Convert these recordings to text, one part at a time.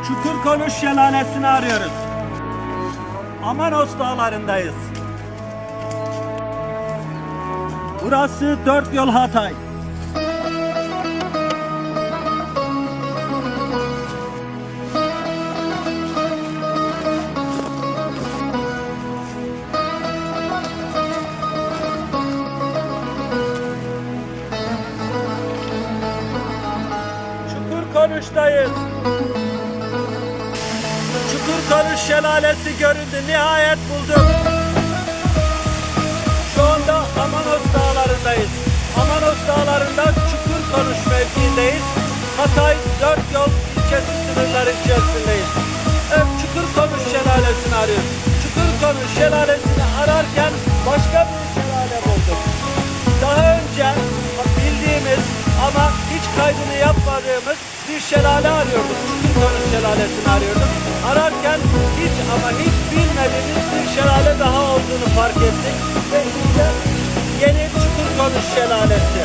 Çukurkonuş Şelalesi'ni arıyoruz. Amanos Dağları'ndayız. Burası 4 yol Hatay. Çukurkonuş'tayız. Çukurkonuş Şelalesi göründü. Nihayet bulduk. Şu anda Amanos Dağları'ndayız. Amanos Dağları'nda Çukurkonuş mevkiindeyiz. Hatay 4 yol ilçesi sınırları içerisindeyiz. Evet, Çukurkonuş Şelalesi'ni arıyoruz. Çukurkonuş Şelalesi'ni ararken başka bir şelale bulduk. Daha önce bildiğimiz ama hiç kaydını yapmadığımız bir şelale arıyorduk. Çukurkonuş Şelalesi'ni arıyorduk. Ararken hiç ama hiç bilmediğimiz bir şelale daha olduğunu fark ettik. Ve işte yeni Çukurkonuş Şelalesi.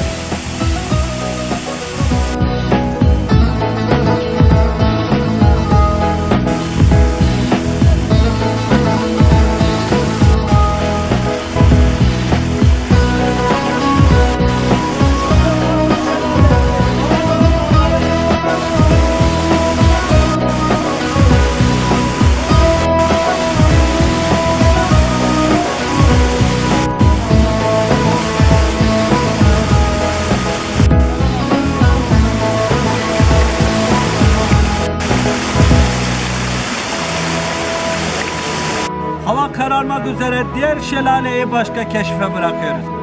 Hava kararmak üzere, diğer şelaleyi başka keşfe bırakıyoruz.